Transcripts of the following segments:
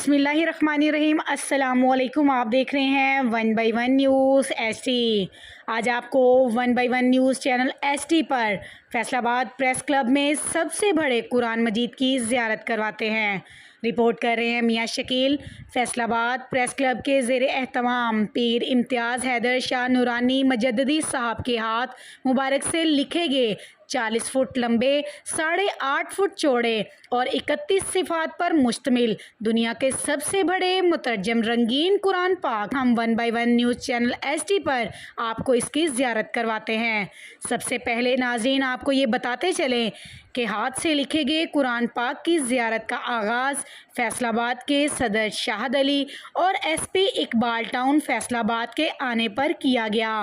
बिस्मिल्लाहिर्रहमानिर्रहीम। अस्सलामुअलैकुम। आप देख रहे हैं 1/1 न्यूज़ एसटी। आज आपको 1/1 न्यूज़ चैनल एसटी पर फैसलाबाद प्रेस क्लब में सबसे बड़े कुरान मजीद की ज़ियारत करवाते हैं। रिपोर्ट कर रहे हैं मियाँ शकील। फैसलाबाद प्रेस क्लब के ज़ेर एहतमाम पीर इम्तियाज़ हैदर शाह नूरानी मजद्दी साहब के हाथ मुबारक से लिखे गए 40 फुट लंबे, 8.5 फुट चौड़े और 31 सिफात पर मुश्तमिल दुनिया के सबसे बड़े मुतरजम रंगीन कुरान पाक हम 1/1 न्यूज़ चैनल एसटी पर आपको इसकी ज़ियारत करवाते हैं। सबसे पहले नाज़रीन आपको ये बताते चलें कि हाथ से लिखे गए कुरान पाक की ज़ियारत का आगाज़ फैसलाबाद के सदर शाहद अली और एसपी इकबाल टाउन फैसलाबाद के आने पर किया गया।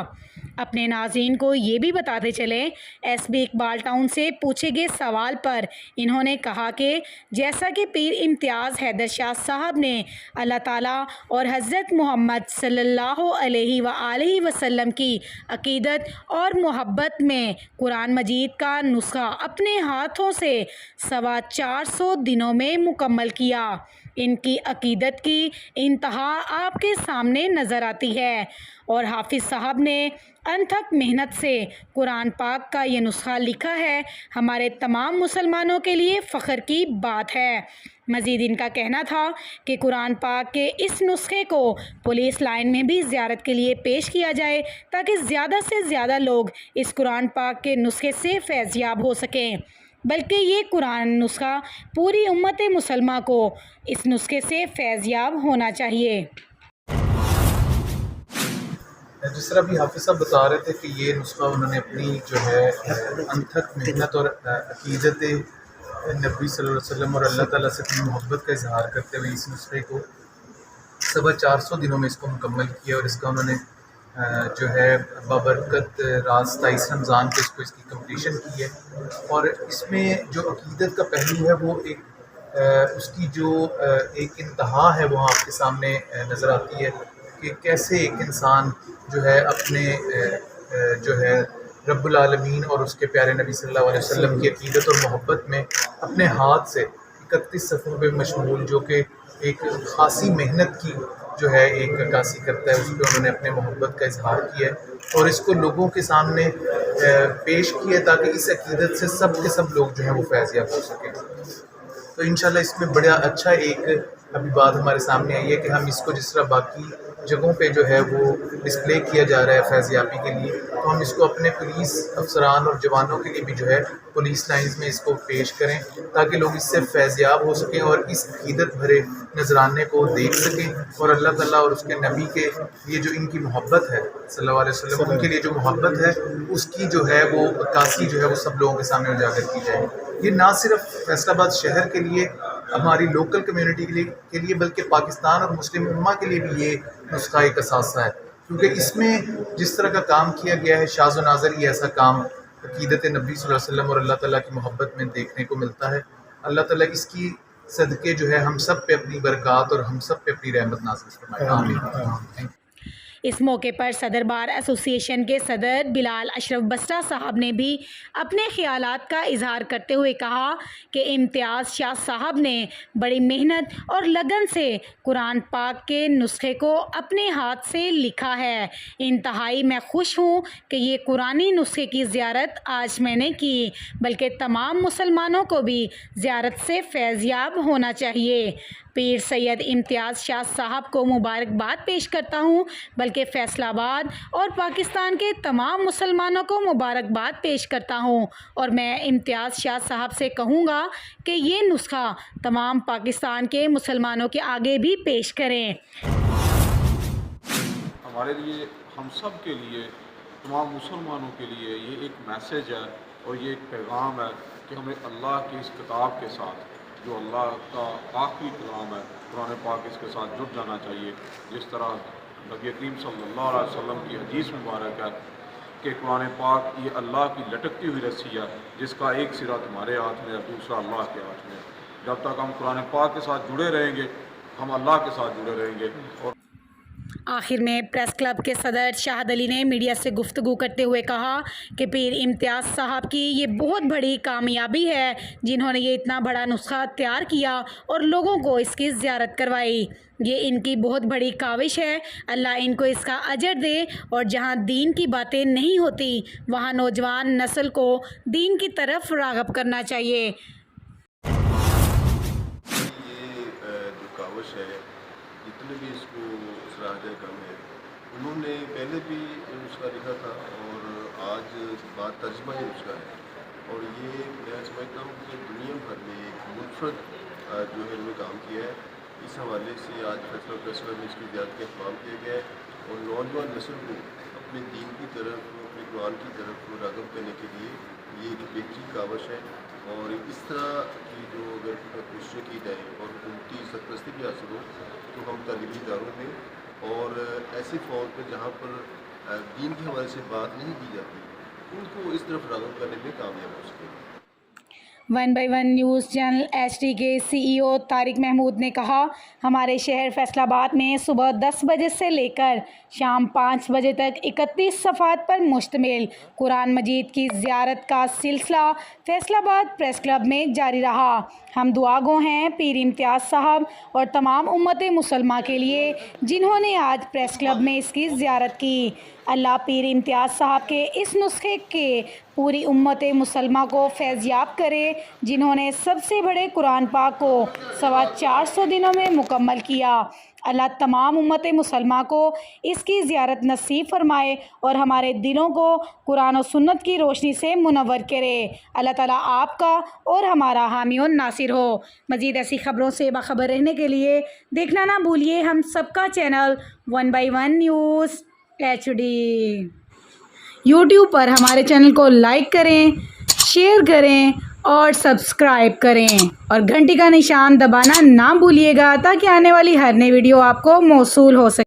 अपने नाज़रीन को ये भी बताते चलें, एसपी इकबाल टाउन से पूछे गए सवाल पर इन्होंने कहा कि जैसा कि पीर इम्तियाज़ हैदर शाह साहब ने अल्लाह ताला और हज़रत मोहम्मद सल्लल्लाहु अलैहि वसल्लम की अक़ीदत और मोहब्बत में कुरान मजीद का नुस्ख़ा अपने हाथों से 425 दिनों में मुकम्मल किया। इनकी अक़ीदत की इंतहा आपके सामने नज़र आती है और हाफिज़ साहब ने अनथक मेहनत से कुरान पाक का ये नुस्ख़ा लिखा है। हमारे तमाम मुसलमानों के लिए फ़ख्र की बात है। मज़ीद इनका कहना था कि कुरान पाक के इस नुस्खे को पुलिस लाइन में भी ज़ियारत के लिए पेश किया जाए ताकि ज़्यादा से ज़्यादा लोग इस कुरान पाक के नुस्खे से फैज़याब हो सकें, बल्कि ये कुरान नुस्खा पूरी उम्मत मुसलमा को इस नुस्खे से फैज़याब होना चाहिए। जिस तरह भी हाफिज़ साहब बता रहे थे कि ये नुस्खा उन्होंने अपनी जो है अनथक मेहनत और अक़ीदत नबी सल्लल्लाहु अलैहि वसल्लम और अल्लाह ताला से अपनी मोहब्बत का इजहार करते हुए इस नुस्खे को 425 दिनों में इसको मुकम्मल किया और इसका उन्होंने जो है बाबरकत रात 27 रमज़ान को इसकी कंप्लीशन की है। और इसमें जो अक़ीदत का पहलू है वो एक उसकी जो एक इंतहा है वो आपके सामने नज़र आती है कि कैसे एक इंसान जो है अपने जो है रब्बुल आलमीन और उसके प्यारे नबी सल्लल्लाहु अलैहि वसल्लम की अक़ीदत और मोहब्बत में अपने हाथ से 31 सफ़ों पे मशमूल जो कि एक ख़ासी मेहनत की जो है एक अक्कासी करता है, उस पर उन्होंने अपने मोहब्बत का इजहार किया है और इसको लोगों के सामने पेश किया ताकि इस अक़ीदत से सब के सब लोग जो हैं वो फैज़याब हो सकें। तो इंशाल्लाह इसमें बड़ा अच्छा एक अभी बात हमारे सामने आई है कि हम इसको जिस तरह बाकी जगहों पे जो है वो डिस्प्ले किया जा रहा है फैज़याबी के लिए, तो हम इसको अपने पुलिस अफसरान और जवानों के लिए भी जो है पुलिस लाइन्स में इसको पेश करें ताकि लोग इससे फैज़याब हो सकें और इस अक़ीदत भरे नजराने को देख सकें और अल्लाह ताला और उसके नबी के ये जो इनकी मोहब्बत है सल्लल्लाहु अलैहि वसल्लम, उनके लिए जो मोहब्बत है उसकी जो है वो अक्कासी जो है वो सब लोगों के सामने उजागर की जाए। ये ना सिर्फ फैसलाबाद शहर के लिए, हमारी लोकल कम्युनिटी के लिए बल्कि पाकिस्तान और मुस्लिम उम्मा के लिए भी ये नुस्खा एक असासा है, क्योंकि इसमें जिस तरह का काम किया गया है शाज़ व नाज़र ही ऐसा काम अक़ीदत नबी सल्लल्लाहु अलैहि वसल्लम और अल्लाह ताला की मोहब्बत में देखने को मिलता है। अल्लाह ताला इसकी सदक़े जो है हम सब पे अपनी बरक़ात और हम सब पे अपनी रहमत नाज़िल फरमाए। आमीन। इस मौके पर सदर बार एसोसिएशन के सदर बिलाल अशरफ बस्रा साहब ने भी अपने ख़यालात का इजहार करते हुए कहा कि इम्तियाज़ शाह साहब ने बड़ी मेहनत और लगन से कुरान पाक के नुस्खे को अपने हाथ से लिखा है। इंतहाई मैं खुश हूँ कि ये कुरानी नुस्खे की ज़ियारत आज मैंने की, बल्कि तमाम मुसलमानों को भी ज़ियारत से फैज़याब होना चाहिए। पीर सैयद इम्तियाज़ शाह साहब को मुबारकबाद पेश करता हूँ, बल्कि फ़ैसलाबाद और पाकिस्तान के तमाम मुसलमानों को मुबारकबाद पेश करता हूँ और मैं इम्तियाज़ शाह साहब से कहूँगा कि ये नुस्खा तमाम पाकिस्तान के मुसलमानों के आगे भी पेश करें। हमारे लिए, हम सब के लिए, तमाम मुसलमानों के लिए ये एक मैसेज है और ये एक पैगाम है कि हमें अल्लाह की इस किताब के साथ जो अल्लाह का आखिरी कलाम है कुरान पाक, इसके साथ जुड़ जाना चाहिए। जिस तरह नबी करीम सल्लल्लाहु अलैहि वसल्लम की हदीस मुबारक है कि कुरान पाक ये अल्लाह की लटकती हुई रस्सी है जिसका एक सिरा तुम्हारे हाथ में है, दूसरा अल्लाह के हाथ में है। जब तक हम कुरान पाक के साथ जुड़े रहेंगे हम अल्लाह के साथ जुड़े रहेंगे। और آخر میں پریس کلب کے صدر شاہد علی نے میڈیا سے گفتگو کرتے ہوئے کہا کہ پیر امتیاز صاحب کی یہ بہت بڑی کامیابی ہے جنہوں نے یہ اتنا بڑا نسخہ تیار کیا اور لوگوں کو اس کی زیارت کروائی. یہ ان کی بہت بڑی کاوش ہے. اللہ ان کو اس کا اجر دے. اور جہاں دین کی باتیں نہیں ہوتی وہاں نوجوان نسل کو دین کی طرف راغب کرنا چاہیے. جو کاوش ہے جتنے بھی اس کو سراج کم ہے انہوں نے پہلے بھی نسخہ لکھا تھا اور آج بات ترجمہ ہی نسخہ ہے. اور یہ میں سمجھتا ہوں کہ دنیا بھر میں ایک منفرد جو ہے انہوں نے کام کیا ہے. اس حوالے سے آج فیصلہ فیصلہ میں اس کی زیادہ کا اہتمام کیا گیا ہے اور نوجوان نسل کو اپنے دین کی طرف اپنے قرآن کی طرف راغب کرنے کے لیے یہ ایک بہترین کاوش ہے. اور اس طرح کی جو اگر کوششیں کی جائیں اور حکومتی سرپرستی بھی حاصل ہو تو ہم تعلیمی اداروں میں اور ایسے فون پہ جہاں پر دین کے حوالے سے بات نہیں کی جاتی ان کو اس طرف راغب کرنے میں کامیاب ہو سکے. 1/1 نیوز چینل ایچ ڈی کے CEO طارق محمود نے کہا ہمارے شہر فیصل آباد میں صبح 10 بجے سے لے کر شام 5 بجے تک 31 صفحات پر مشتمل قرآن مجید کی زیارت کا سلسلہ فیصل آباد پریس کلب میں جاری رہا. ہم دعا گو ہیں پیر امتیاز صاحب اور تمام امت مسلمہ کے لیے جنہوں نے آج پریس کلب میں اس کی زیارت کی. اللہ پیر امتیاز صاحب کے اس نسخے کے پوری امت مسلمہ کو فیض یاب کرے جنہوں نے سب سے بڑے قرآن پاک کو 450 دنوں میں مکمل کیا. اللہ تمام امت مسلمہ کو اس کی زیارت نصیب فرمائے اور ہمارے دلوں کو قرآن و سنت کی روشنی سے منور کرے. اللہ تعالیٰ آپ کا اور ہمارا حامی و ناصر ہو. مزید ایسی خبروں سے باخبر رہنے کے لیے دیکھنا نہ بھولیے ہم سب کا چینل 1/1 نیوز HD. یوٹیوب پر ہمارے چینل کو لائک کریں، شیئر کریں اور سبسکرائب کریں اور گھنٹی کا نشان دبانا نہ بھولیے گا تاکہ آنے والی ہر نئی ویڈیو آپ کو موصول ہو سکے.